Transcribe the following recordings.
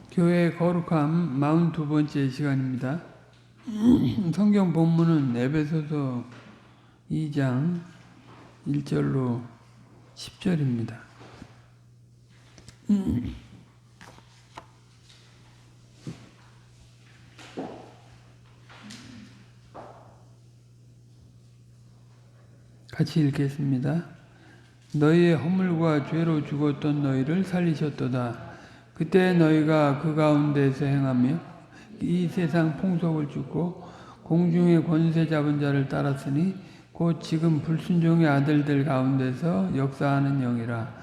교회의 거룩함 42번째 시간입니다. 성경 본문은 에베소서 2장 1절로 10절입니다. 같이 읽겠습니다. 너희의 허물과 죄로 죽었던 너희를 살리셨도다. 그때 너희가 그 가운데서 행하며 이 세상 풍속을 쫓고 공중의 권세 잡은 자를 따랐으니 곧 지금 불순종의 아들들 가운데서 역사하는 영이라.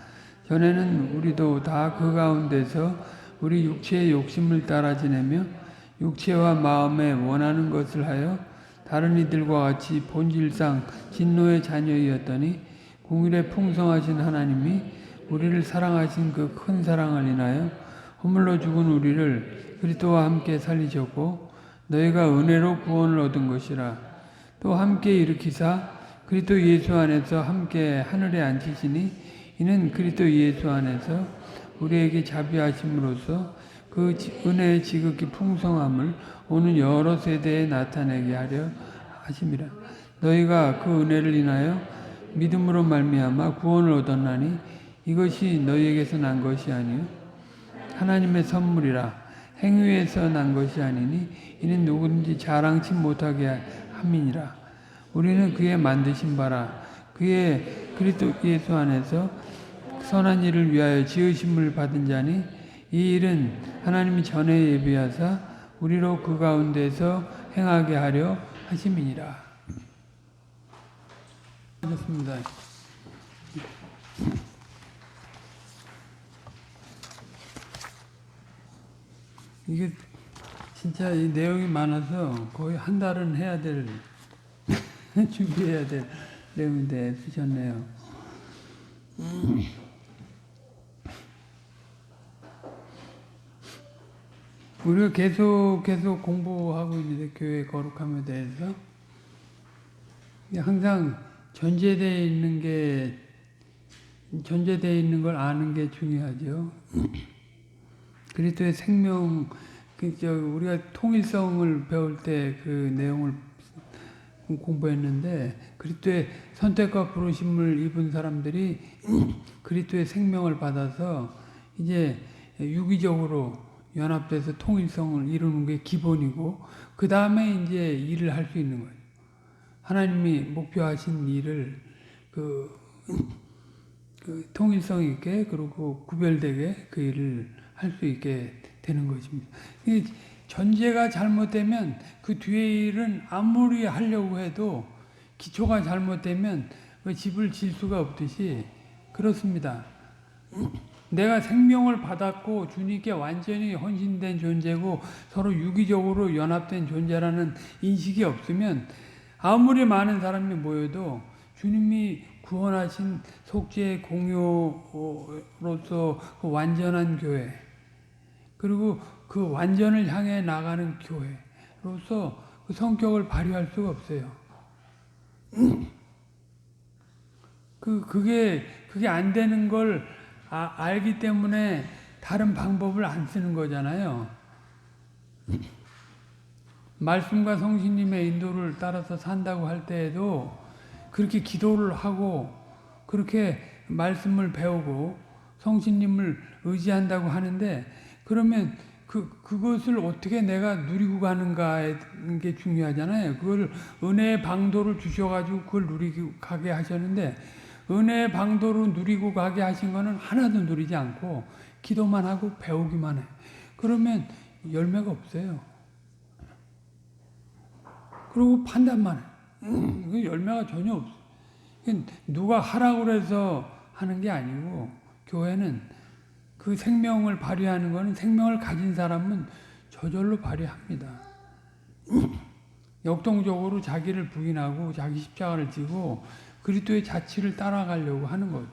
전에는 우리도 다 그 가운데서 우리 육체의 욕심을 따라 지내며 육체와 마음에 원하는 것을 하여 다른 이들과 같이 본질상 진노의 자녀이었더니 공일에 풍성하신 하나님이 우리를 사랑하신 그 큰 사랑을 인하여 허물로 죽은 우리를 그리스도와 함께 살리셨고 너희가 은혜로 구원을 얻은 것이라. 또 함께 일으키사 그리스도 예수 안에서 함께 하늘에 앉히시니 이는 그리스도 예수 안에서 우리에게 자비하심으로써 그 은혜의 지극히 풍성함을 오는 여러 세대에 나타내게 하려 하심이라. 너희가 그 은혜를 인하여 믿음으로 말미암아 구원을 얻었나니 이것이 너희에게서 난 것이 아니요 하나님의 선물이라. 행위에서 난 것이 아니니 이는 누구든지 자랑치 못하게 함이니라. 우리는 그의 만드신 바라 그의 그리스도 예수 안에서 선한 일을 위하여 지으심을 받은 자니 이 일은 하나님이 전에 예비하사 우리로 그 가운데서 행하게 하려 하심이니라. 하셨습니다. 이게 진짜 이 내용이 많아서 거의 한 달은 해야 될 준비해야 될 내용인데 쓰셨네요. 우리가 계속 공부하고 있는데 교회 거룩함에 대해서 항상 전제되어 있는 걸 아는 게 중요하죠. 그리스도의 생명, 우리가 통일성을 배울 때 그 내용을 공부했는데 그리스도의 선택과 부르심을 입은 사람들이 그리스도의 생명을 받아서 이제 유기적으로 연합돼서 통일성을 이루는 게 기본이고 그 다음에 이제 일을 할 수 있는 거예요. 하나님이 목표하신 일을 그 통일성 있게 그리고 구별되게 그 일을 할 수 있게 되는 것입니다. 전제가 잘못되면 그 뒤에 일은 아무리 하려고 해도 기초가 잘못되면 집을 질 수가 없듯이 그렇습니다. 내가 생명을 받았고 주님께 완전히 헌신된 존재고 서로 유기적으로 연합된 존재라는 인식이 없으면 아무리 많은 사람이 모여도 주님이 구원하신 속죄의 공효로서 그 완전한 교회 그리고 그 완전을 향해 나가는 교회로서 그 성격을 발휘할 수가 없어요. 그게 안 되는 걸 알기 때문에 다른 방법을 안 쓰는 거잖아요. 말씀과 성신님의 인도를 따라서 산다고 할 때에도 그렇게 기도를 하고 그렇게 말씀을 배우고 성신님을 의지한다고 하는데 그러면 그것을 어떻게 내가 누리고 가는가에 게 중요하잖아요. 그걸 은혜의 방도를 주셔가지고 그걸 누리고 가게 하셨는데 은혜의 방도로 누리고 가게 하신 거는 하나도 누리지 않고 기도만 하고 배우기만 해. 그러면 열매가 없어요. 그리고 판단만 해. 그 열매가 전혀 없어. 누가 하라고 해서 하는 게 아니고 교회는 그 생명을 발휘하는 거는 생명을 가진 사람은 저절로 발휘합니다. 역동적으로 자기를 부인하고 자기 십자가를 지고 그리스도의 자치를 따라가려고 하는 거죠.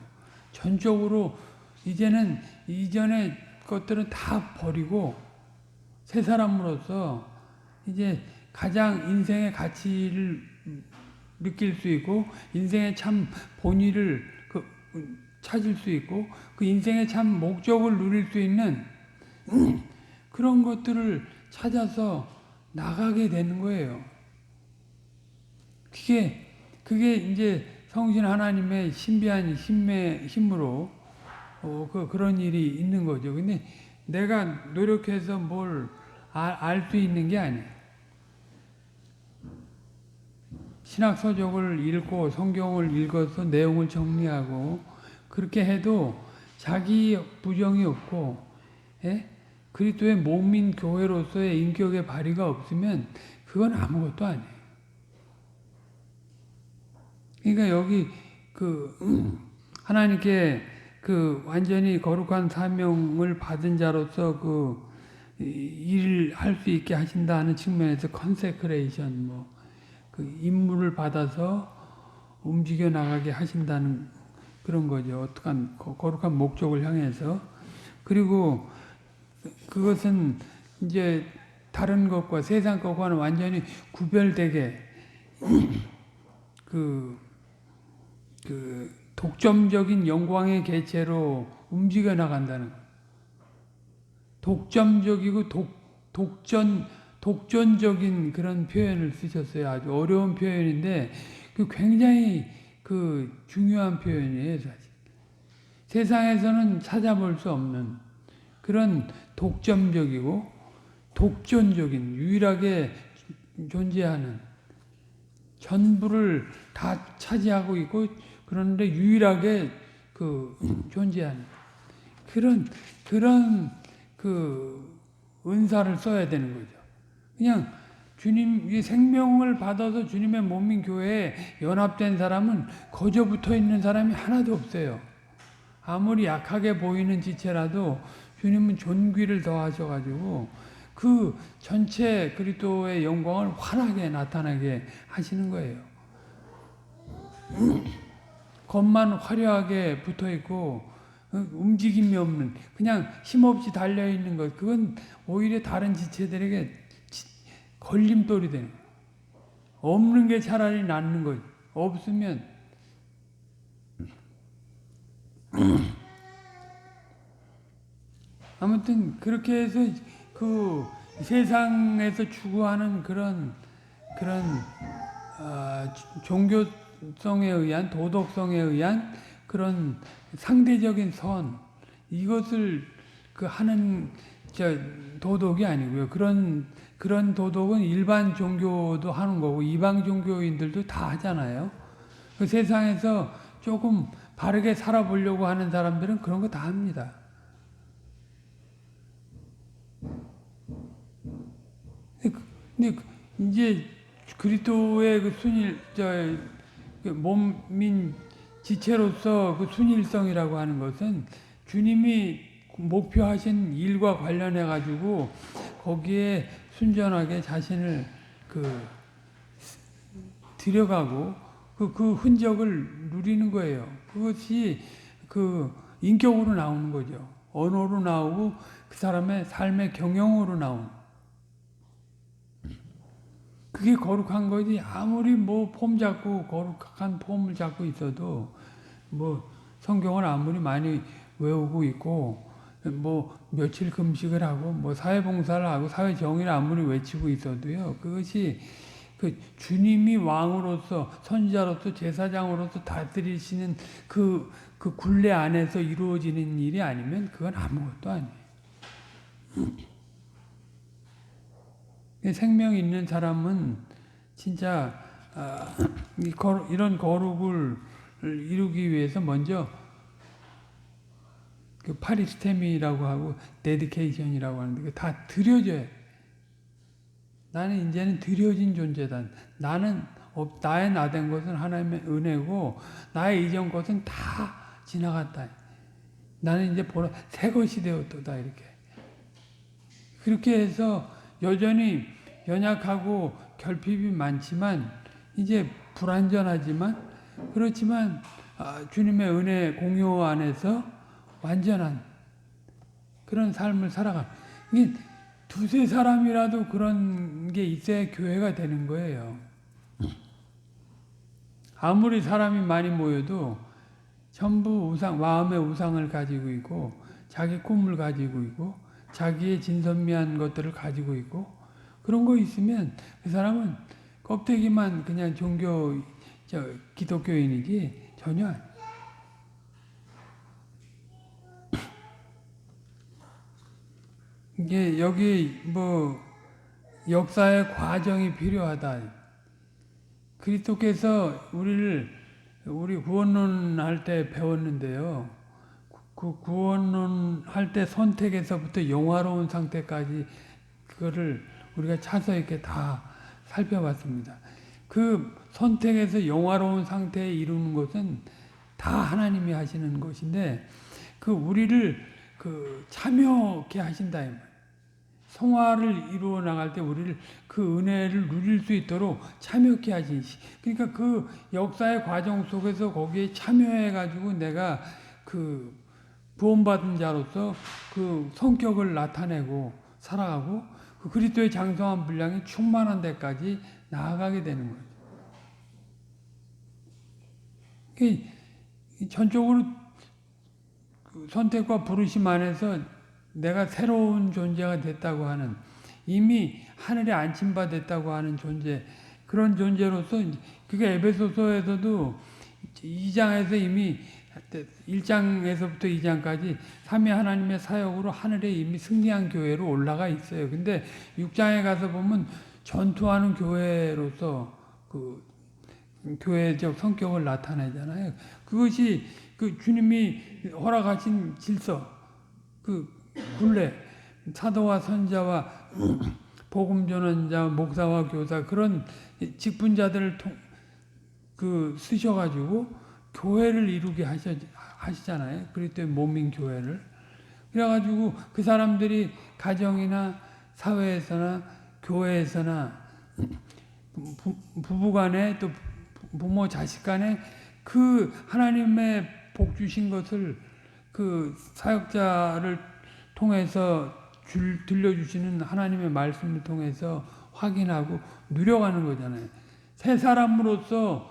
전적으로 이제는 이전의 것들은 다 버리고 새 사람으로서 이제 가장 인생의 가치를 느낄 수 있고 인생의 참 본의를 찾을 수 있고 그 인생의 참 목적을 누릴 수 있는 그런 것들을 찾아서 나가게 되는 거예요. 그게 이제 성신 하나님의 신비한 힘으로 그런 일이 있는 거죠. 근데 내가 노력해서 뭘 알 수 있는 게 아니에요. 신학 서적을 읽고 성경을 읽어서 내용을 정리하고 그렇게 해도 자기 부정이 없고 그리스도의 몸인 교회로서의 인격의 발휘가 없으면 그건 아무것도 아니에요. 그러니까 여기 하나님께 완전히 거룩한 사명을 받은 자로서 일을 할 수 있게 하신다는 측면에서 컨세크레이션 임무를 받아서 움직여 나가게 하신다는 그런 거죠. 어떠한 거룩한 목적을 향해서. 그리고 그것은 이제 다른 것과 세상 것과는 완전히 구별되게 독점적인 영광의 개체로 움직여 나간다는 거예요. 독점적이고 독전적인 그런 표현을 쓰셨어요. 아주 어려운 표현인데 굉장히 중요한 표현이에요. 사실 세상에서는 찾아볼 수 없는 그런 독점적이고 독존적인 유일하게 존재하는 전부를 다 차지하고 있고 그런데 유일하게 존재하는 그런 은사를 써야 되는 거죠. 그냥 주님이 생명을 받아서 주님의 몸인 교회에 연합된 사람은 거저 붙어 있는 사람이 하나도 없어요. 아무리 약하게 보이는 지체라도 주님은 존귀를 더하셔가지고 그 전체 그리스도의 영광을 환하게 나타나게 하시는 거예요. 겉만 화려하게 붙어 있고 움직임이 없는 그냥 힘없이 달려있는 것 그건 오히려 다른 지체들에게 걸림돌이 되는 거예요. 없는 게 차라리 낫는 거예요. 없으면 아무튼 그렇게 해서 세상에서 추구하는 그런 종교성에 의한 도덕성에 의한 그런 상대적인 선 이것을 하는 도덕이 아니고요. 그런 도덕은 일반 종교도 하는 거고 이방 종교인들도 다 하잖아요. 그 세상에서 조금 바르게 살아보려고 하는 사람들은 그런 거 다 합니다. 근데 이제 그리스도의 몸민 지체로서 순일성이라고 하는 것은 주님이 목표하신 일과 관련해 가지고 거기에 순전하게 자신을 들여가고 그 흔적을 누리는 거예요. 그것이 인격으로 나오는 거죠. 언어로 나오고 그 사람의 삶의 경영으로 나오는. 그게 거룩한 거지. 아무리 폼 잡고 거룩한 폼을 잡고 있어도 성경을 아무리 많이 외우고 있고 며칠 금식을 하고 사회봉사를 하고 사회정의를 아무리 외치고 있어도요. 그것이 주님이 왕으로서 선지자로서 제사장으로서 다스리시는 그 굴레 안에서 이루어지는 일이 아니면 그건 아무것도 아니에요. 생명 있는 사람은 진짜 이런 거룩을 이루기 위해서 먼저 파리스템이라고 하고 데디케이션이라고 하는데 다 드려져요. 나는 이제는 드려진 존재다. 나의 나된 것은 하나님의 은혜고 나의 이전 것은 다 지나갔다. 나는 이제 새 것이 되었다. 이렇게 그렇게 해서 여전히 연약하고 결핍이 많지만 이제 불완전하지만 그렇지만 주님의 은혜 공유 안에서 완전한 그런 삶을 살아가. 이게 두세 사람이라도 그런 게 있어야 교회가 되는 거예요. 아무리 사람이 많이 모여도 전부 마음의 우상을 가지고 있고, 자기 꿈을 가지고 있고, 자기의 진선미한 것들을 가지고 있고, 그런 거 있으면 그 사람은 껍데기만 그냥 기독교인이지 전혀 아니에요. 이게 여기 역사의 과정이 필요하다. 그리스도께서 우리 구원론 할 때 배웠는데요. 그 구원론 할 때 선택에서부터 영화로운 상태까지 그거를 우리가 차서 이렇게 다 살펴봤습니다. 그 선택에서 영화로운 상태에 이루는 것은 다 하나님이 하시는 것인데, 우리를 참여케 하신다. 성화를 이루어 나갈 때 우리를 그 은혜를 누릴 수 있도록 참여케 하신 그러니까 그 역사의 과정 속에서 거기에 참여해 가지고 내가 구원받은 자로서 그 성격을 나타내고 살아가고 그리스도의 장성한 분량이 충만한 데까지 나아가게 되는 거예요. 전적으로 선택과 부르심 안에서 내가 새로운 존재가 됐다고 하는, 이미 하늘에 안침받았다고 하는 존재, 그런 존재로서, 그게 에베소서에서도 2장에서 이미 1장에서부터 2장까지 삼위 하나님의 사역으로 하늘에 이미 승리한 교회로 올라가 있어요. 근데 6장에 가서 보면 전투하는 교회로서 교회적 성격을 나타내잖아요. 그것이 주님이 허락하신 질서, 굴레, 사도와 선자와 복음 전환자, 목사와 교사, 그런 직분자들을 쓰셔가지고 교회를 이루게 하시잖아요. 그리스도의 몸인 교회를. 그래가지고 그 사람들이 가정이나 사회에서나 교회에서나 부부간에 또 부모 자식간에 하나님의 복 주신 것을 사역자를 통해서 들려주시는 하나님의 말씀을 통해서 확인하고 누려가는 거잖아요. 새 사람으로서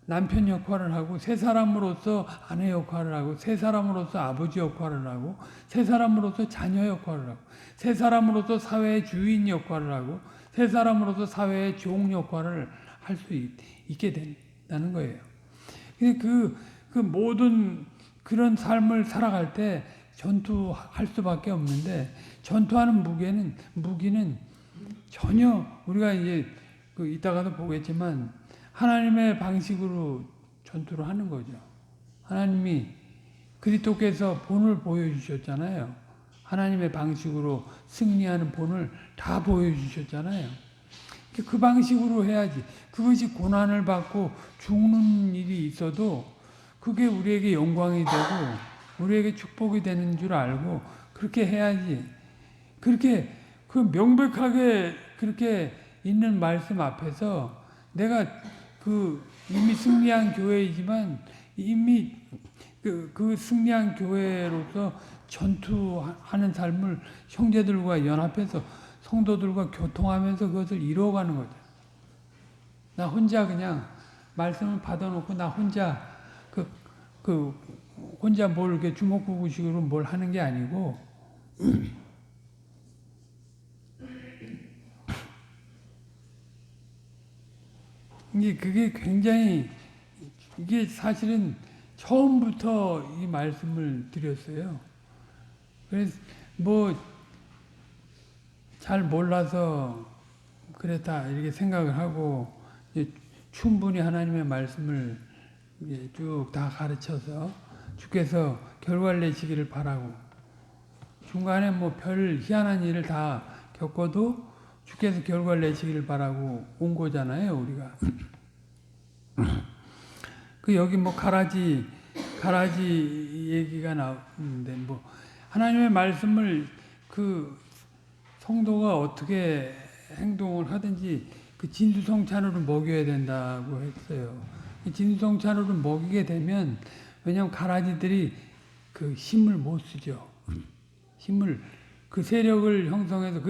남편 역할을 하고, 새 사람으로서 아내 역할을 하고, 새 사람으로서 아버지 역할을 하고, 새 사람으로서 자녀 역할을 하고, 새 사람으로서 사회의 주인 역할을 하고, 새 사람으로서 사회의 종 역할을 할 수 있게 된다는 거예요. 모든 그런 삶을 살아갈 때 전투할 수밖에 없는데, 전투하는 무기는 전혀 우리가 이제 이따가도 보겠지만 하나님의 방식으로 전투를 하는 거죠. 하나님이 그리스도께서 본을 보여주셨잖아요. 하나님의 방식으로 승리하는 본을 다 보여주셨잖아요. 그 방식으로 해야지. 그것이 고난을 받고 죽는 일이 있어도 그게 우리에게 영광이 되고 우리에게 축복이 되는 줄 알고 그렇게 해야지. 그렇게 명백하게 그렇게 있는 말씀 앞에서 내가 이미 승리한 교회이지만 이미 그 승리한 교회로서 전투하는 삶을 형제들과 연합해서 성도들과 교통하면서 그것을 이루어가는 거죠. 나 혼자 그냥 말씀을 받아놓고 나 혼자 혼자 뭘 이렇게 주먹구구식으로 뭘 하는 게 아니고 그게 굉장히 이게 사실은 처음부터 이 말씀을 드렸어요. 그래서 잘 몰라서 그랬다 이렇게 생각을 하고 충분히 하나님의 말씀을 쭉 다 가르쳐서 주께서 결과를 내시기를 바라고 중간에 별 희한한 일을 다 겪어도 주께서 결과를 내시기를 바라고 온 거잖아요, 우리가. 여기 가라지 얘기가 나오는데 하나님의 말씀을 성도가 어떻게 행동을 하든지 진두성찬으로 먹여야 된다고 했어요. 진두성찬으로 먹이게 되면 왜냐하면 가라지들이 힘을 못 쓰죠. 힘을 세력을 형성해서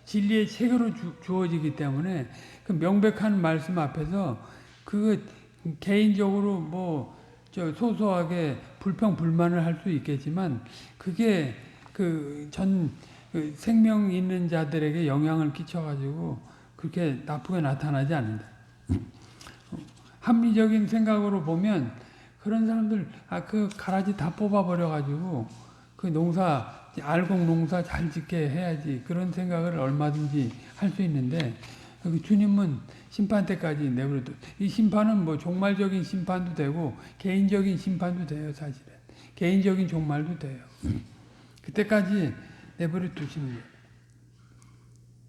진리의 체계로 주어지기 때문에 명백한 말씀 앞에서 개인적으로 뭐 소소하게 불평 불만을 할 수 있겠지만 그게 그 생명 있는 자들에게 영향을 끼쳐가지고 그렇게 나쁘게 나타나지 않는다. 합리적인 생각으로 보면 그런 사람들 그 가라지 다 뽑아버려가지고 그 알곡 농사 잘 짓게 해야지 그런 생각을 얼마든지 할 수 있는데 그 주님은 심판 때까지 내버려둬. 이 심판은 뭐 종말적인 심판도 되고 개인적인 심판도 돼요. 사실은 개인적인 종말도 돼요. 그때까지 내버려 두시는 거예요.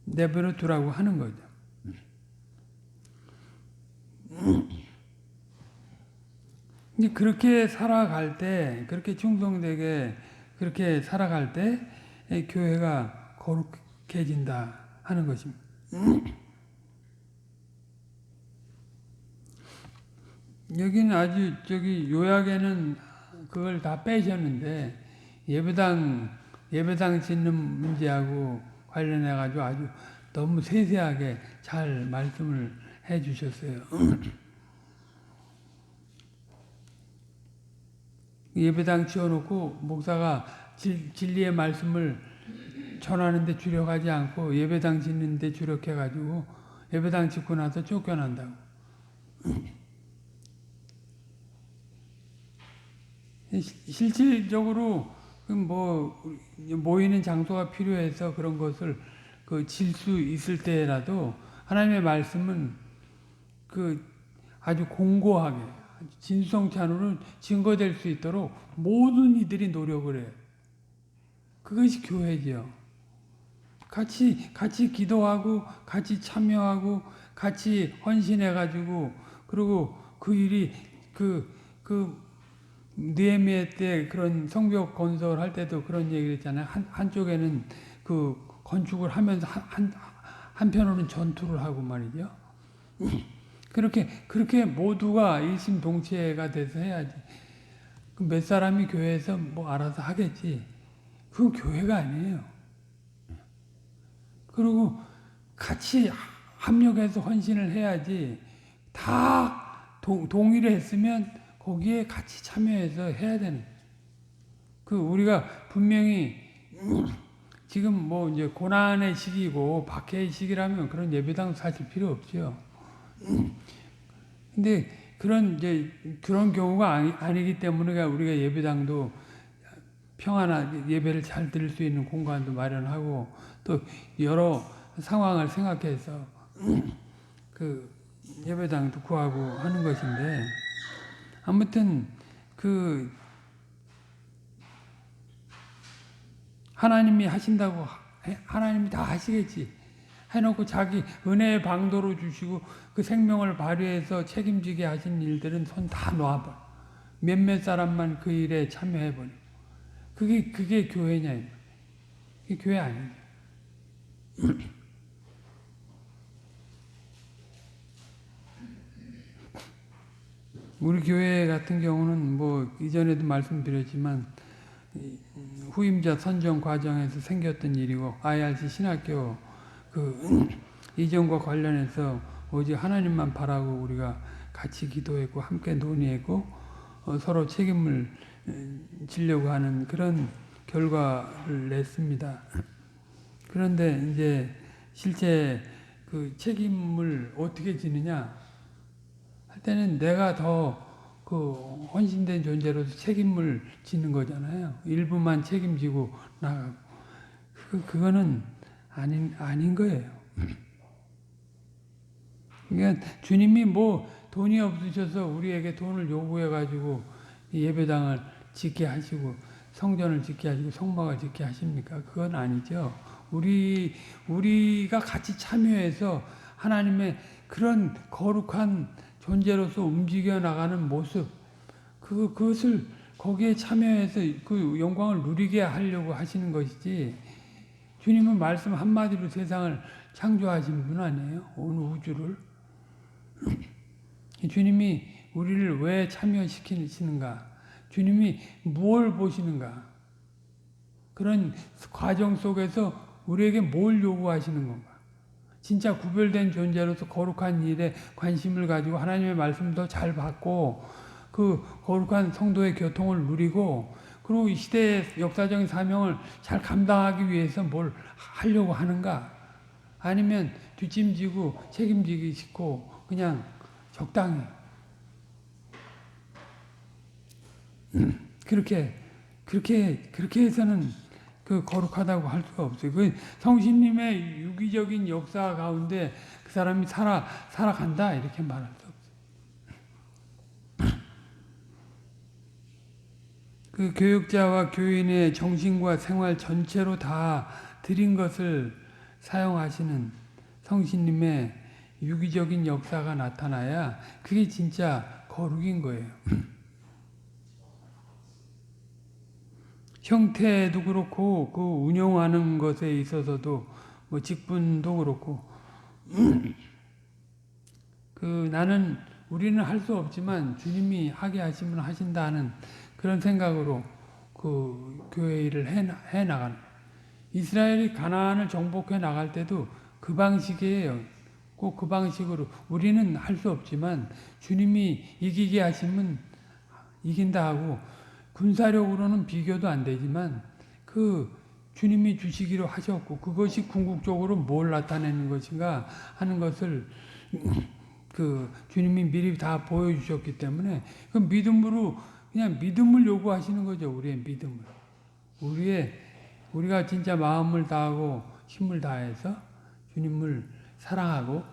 내버려 두라고 하는 거죠. 그렇게 살아갈 때, 그렇게 충성되게 그렇게 살아갈 때 교회가 거룩해진다 하는 것입니다. 여기는 아주 요약에는 그걸 다 빼셨는데 예배당 짓는 문제하고 관련해 가지고 아주 너무 세세하게 잘 말씀을 해 주셨어요. 예배당 지어놓고 목사가 진리의 말씀을 전하는데 주력하지 않고 예배당 짓는데 주력해가지고 예배당 짓고 나서 쫓겨난다고. 실질적으로 뭐 모이는 장소가 필요해서 그런 것을 질 수 있을 때라도 하나님의 말씀은 아주 공고하게 진수성찬으로 증거될 수 있도록 모든 이들이 노력을 해요. 그것이 교회죠. 같이 기도하고 같이 참여하고 같이 헌신해가지고 그리고 그 일이 느헤미야 때 그런 성벽 건설할 때도 그런 얘기를 했잖아요. 한쪽에는 그 건축을 하면서 한편으로는 전투를 하고 말이죠. 그렇게 모두가 일심동체가 돼서 해야지. 몇 사람이 교회에서 뭐 알아서 하겠지. 그건 교회가 아니에요. 그리고 같이 합력해서 헌신을 해야지. 다 동의를 했으면 거기에 같이 참여해서 해야 되는. 우리가 분명히 지금 뭐 이제 고난의 시기고 박해의 시기라면 그런 예배당 사실 필요 없죠. 근데 그런 경우가 아니기 때문에 우리가 예배당도 평안하게 예배를 잘 드릴 수 있는 공간도 마련하고 또 여러 상황을 생각해서 예배당도 구하고 하는 것인데 아무튼 하나님이 하신다고 하나님이 다 하시겠지 해놓고 자기 은혜의 방도로 주시고 그 생명을 발휘해서 책임지게 하신 일들은 손 다 놔봐. 몇몇 사람만 그 일에 참여해버려. 그게 교회냐? 그게 교회 아니야. 우리 교회 같은 경우는 뭐 이전에도 말씀드렸지만 후임자 선정 과정에서 생겼던 일이고 IRC 신학교 이전과 관련해서 오직 하나님만 바라고 우리가 같이 기도했고 함께 논의했고 서로 책임을 지려고 하는 그런 결과를 냈습니다. 그런데 이제 실제 그 책임을 어떻게 지느냐 할 때는 내가 더 헌신된 존재로서 책임을 지는 거잖아요. 일부만 책임지고 나가고 그거는 아닌 거예요. 그러니까 주님이 뭐 돈이 없으셔서 우리에게 돈을 요구해가지고 예배당을 짓게 하시고 성전을 짓게 하시고 성막을 짓게 하십니까? 그건 아니죠. 우리가 같이 참여해서 하나님의 그런 거룩한 존재로서 움직여 나가는 모습, 그것을 거기에 참여해서 그 영광을 누리게 하려고 하시는 것이지, 주님은 말씀 한마디로 세상을 창조하신 분 아니에요? 온 우주를. 주님이 우리를 왜 참여시키시는가? 주님이 무엇을 보시는가? 그런 과정 속에서 우리에게 뭘 요구하시는 건가? 진짜 구별된 존재로서 거룩한 일에 관심을 가지고 하나님의 말씀도 잘 받고 그 거룩한 성도의 교통을 누리고 그리고 이 시대의 역사적인 사명을 잘 감당하기 위해서 뭘 하려고 하는가? 아니면 뒷짐지고 책임지기 싫고 그냥 적당히 그렇게 해서는 그 거룩하다고 할 수가 없어요. 그 성신님의 유기적인 역사 가운데 그 사람이 살아간다 이렇게 말할 수 없어요. 그 교육자와 교인의 정신과 생활 전체로 다 드린 것을 사용하시는 성신님의 유기적인 역사가 나타나야 그게 진짜 거룩인 거예요. 형태도 그렇고 그 운영하는 것에 있어서도 뭐 직분도 그렇고 우리는 할 수 없지만 주님이 하게 하시면 하신다는 그런 생각으로 그 교회 일을 해 나가는. 이스라엘이 가나안을 정복해 나갈 때도 그 방식이에요. 꼭 그 방식으로 우리는 할 수 없지만 주님이 이기게 하시면 이긴다 하고 군사력으로는 비교도 안 되지만 그 주님이 주시기로 하셨고 그것이 궁극적으로 뭘 나타내는 것인가 하는 것을 그 주님이 미리 다 보여주셨기 때문에 그 믿음으로 그냥 믿음을 요구하시는 거죠. 우리의 믿음을. 우리가 진짜 마음을 다하고 힘을 다해서 주님을 사랑하고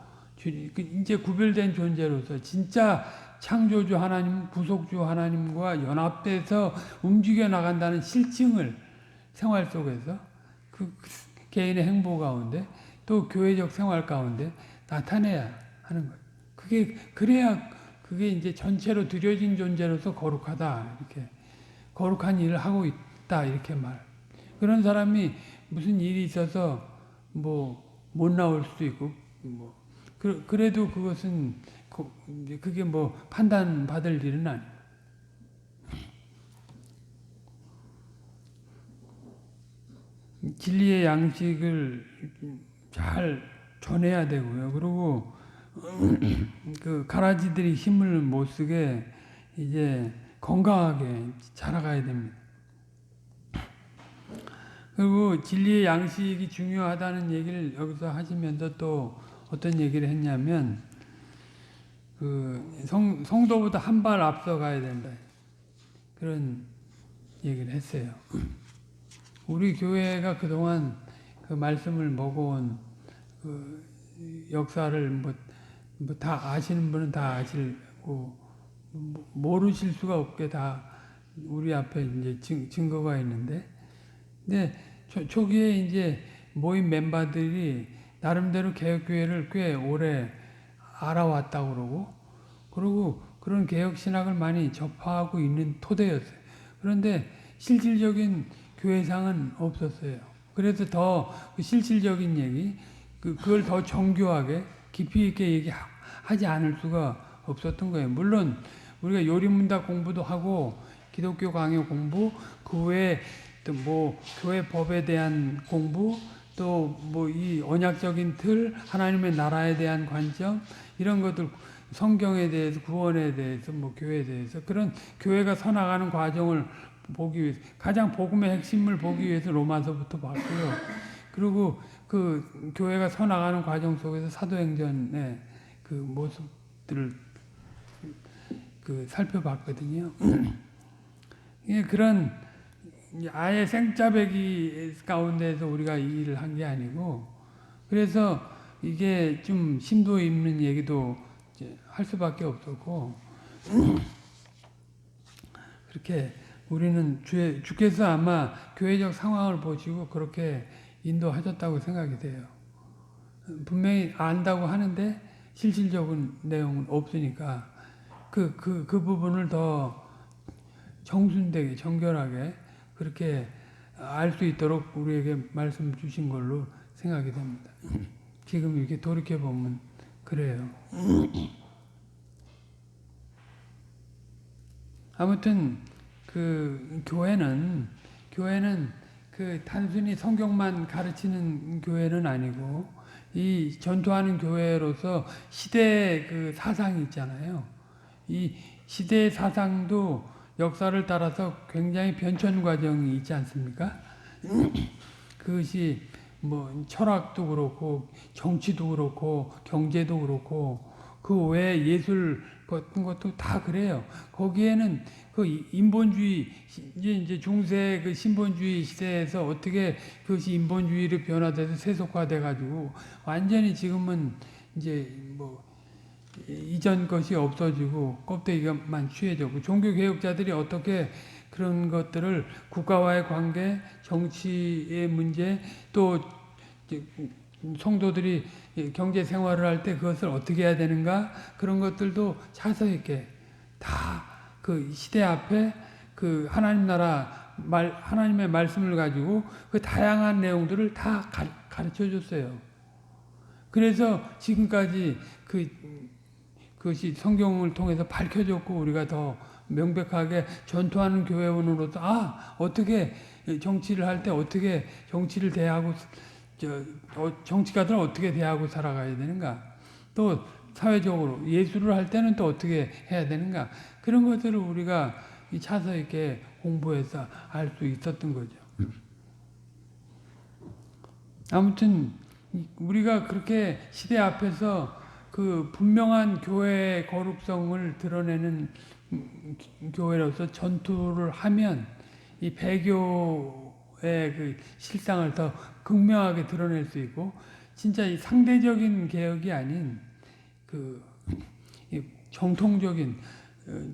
이제 구별된 존재로서 진짜 창조주 하나님, 구속주 하나님과 연합돼서 움직여 나간다는 실증을 생활 속에서 그 개인의 행보 가운데 또 교회적 생활 가운데 나타내야 하는 거예요. 그래야 그게 이제 전체로 드려진 존재로서 거룩하다 이렇게 거룩한 일을 하고 있다 이렇게 말. 그런 사람이 무슨 일이 있어서 뭐 못 나올 수도 있고 뭐 그래도 그것은 그게 뭐 판단받을 일은 아니에요. 진리의 양식을 잘 전해야 되고요. 그리고 그 가라지들이 힘을 못 쓰게 이제 건강하게 자라가야 됩니다. 그리고 진리의 양식이 중요하다는 얘기를 여기서 하시면서 또 어떤 얘기를 했냐면 그 성도보다 한 발 앞서 가야 된다. 그런 얘기를 했어요. 우리 교회가 그동안 그 말씀을 먹어온 그 역사를 뭐 다 아시는 분은 다 아시고 모르실 수가 없게 다 우리 앞에 이제 증거가 있는데, 근데 초기에 이제 모임 멤버들이 나름대로 개혁교회를 꽤 오래 알아왔다고 그러고 그런 개혁신학을 많이 접하고 있는 토대였어요. 그런데 실질적인 교회상은 없었어요. 그래서 더 실질적인 얘기, 그걸 더 정교하게 깊이 있게 얘기하지 않을 수가 없었던 거예요. 물론 우리가 요리문답 공부도 하고 기독교 강요 공부, 그 외에 또 뭐 교회 법에 대한 공부, 또 뭐 이 언약적인 틀, 하나님의 나라에 대한 관점 이런 것들, 성경에 대해서, 구원에 대해서, 뭐 교회에 대해서 그런 교회가 서나가는 과정을 보기 위해서 가장 복음의 핵심을 보기 위해서 로마서부터 봤고요. 그리고 그 교회가 서나가는 과정 속에서 사도행전의 그 모습들을 그 살펴봤거든요. 그런 아예 생짜배기 가운데서 우리가 이 일을 한 게 아니고, 그래서 이게 좀 심도 있는 얘기도 할 수밖에 없었고, 그렇게 우리는 주께서 아마 교회적 상황을 보시고 그렇게 인도하셨다고 생각이 돼요. 분명히 안다고 하는데 실질적인 내용은 없으니까 그 부분을 더 정순되게, 정결하게 그렇게 알 수 있도록 우리에게 말씀 주신 걸로 생각이 됩니다. 지금 이렇게 돌이켜보면 그래요. 아무튼 그 교회는 그 단순히 성경만 가르치는 교회는 아니고 이 전투하는 교회로서 시대의 그 사상이 있잖아요. 이 시대의 사상도 역사를 따라서 굉장히 변천 과정이 있지 않습니까? 그것이 뭐 철학도 그렇고 정치도 그렇고 경제도 그렇고 그 외에 예술 같은 것도 다 그래요. 거기에는 그 인본주의 이제 중세 그 신본주의 시대에서 어떻게 그것이 인본주의로 변화돼서 세속화돼 가지고 완전히 지금은 이제 뭐 이전 것이 없어지고 껍데기만 취해졌고 종교 개혁자들이 어떻게 그런 것들을 국가와의 관계, 정치의 문제, 또 성도들이 경제 생활을 할 때 그것을 어떻게 해야 되는가 그런 것들도 차서 있게 다 그 시대 앞에 그 하나님 나라 하나님의 말씀을 가지고 그 다양한 내용들을 다 가르쳐 줬어요. 그래서 지금까지 그것이 성경을 통해서 밝혀졌고 우리가 더 명백하게 전투하는 교회원으로서 어떻게 정치를 할 때 어떻게 정치를 대하고 정치가들은 어떻게 대하고 살아가야 되는가 또 사회적으로 예술을 할 때는 또 어떻게 해야 되는가 그런 것들을 우리가 차서 있게 공부해서 알 수 있었던 거죠. 아무튼 우리가 그렇게 시대 앞에서 그 분명한 교회의 거룩성을 드러내는 교회로서 전투를 하면 이 배교의 그 실상을 더 극명하게 드러낼 수 있고 진짜 이 상대적인 개혁이 아닌 그 정통적인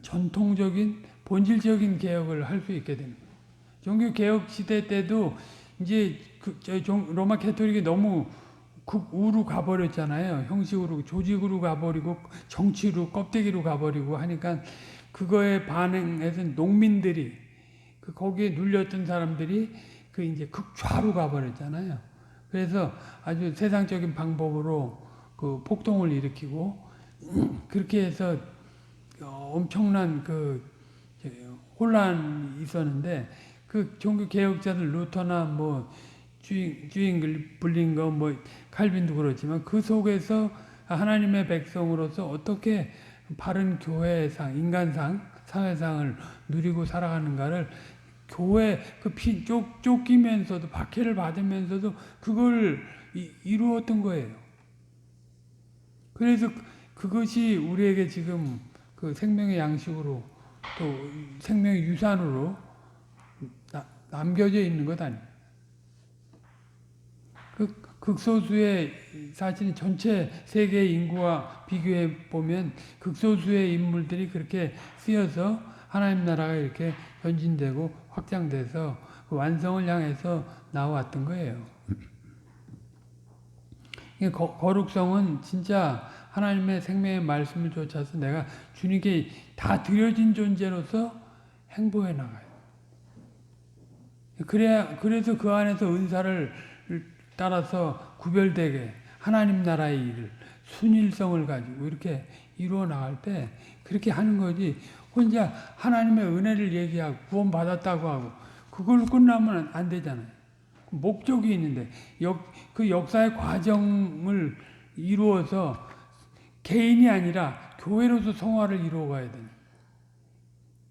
전통적인 본질적인 개혁을 할 수 있게 되는 거예요. 종교 개혁 시대 때도 이제 로마 캐토릭이 너무 극우로 가버렸잖아요. 형식으로 조직으로 가버리고 정치로 껍데기로 가버리고 하니까 그거에 반응해서 농민들이 거기에 눌렸던 사람들이 이제 극좌로 가버렸잖아요. 그래서 아주 세상적인 방법으로 그 폭동을 일으키고 그렇게 해서 엄청난 혼란이 있었는데 그 종교 개혁자들 루터나 뭐 주잉글 블링거 뭐 칼빈도 그렇지만 그 속에서 하나님의 백성으로서 어떻게 바른 교회상, 인간상, 사회상을 누리고 살아가는가를 교회 쫓기면서도 박해를 받으면서도 그걸 이루었던 거예요. 그래서 그것이 우리에게 지금 그 생명의 양식으로 또 생명의 유산으로 남겨져 있는 것 아니에요. 극소수의 사실 전체 세계 인구와 비교해 보면 극소수의 인물들이 그렇게 쓰여서 하나님 나라가 이렇게 전진되고 확장돼서 그 완성을 향해서 나왔던 거예요. 거룩성은 진짜 하나님의 생명의 말씀을 쫓아서 내가 주님께 다 드려진 존재로서 행보해 나가요. 그래서 그 안에서 은사를 따라서 구별되게 하나님 나라의 일을 순일성을 가지고 이렇게 이루어 나갈 때 그렇게 하는 거지 혼자 하나님의 은혜를 얘기하고 구원받았다고 하고 그걸로 끝나면 안 되잖아요. 목적이 있는데 그 역사의 과정을 이루어서 개인이 아니라 교회로서 성화를 이루어 가야 되는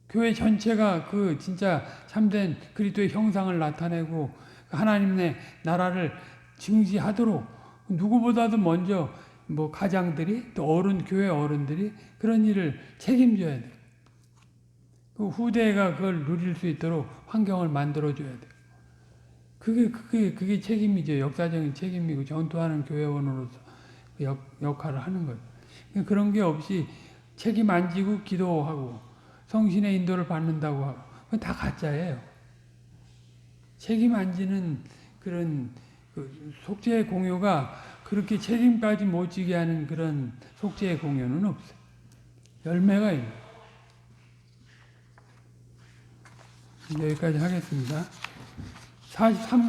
교회 전체가 그 진짜 참된 그리스도의 형상을 나타내고 하나님의 나라를 증시하도록 누구보다도 먼저 뭐 가장들이 또 교회 어른들이 그런 일을 책임져야 돼. 그 후대가 그걸 누릴 수 있도록 환경을 만들어줘야 돼. 그게 책임이죠. 역사적인 책임이고 전투하는 교회원으로서 역할을 하는 거예요. 그런 게 없이 책임 안 지고 기도하고 성신의 인도를 받는다고 하고 그건 다 가짜예요. 책임 안 지는 그런 속죄의 공효가 그렇게 책임까지 못 지게 하는 그런 속죄의 공효는 없어요. 열매가 있는. 여기까지 하겠습니다. 43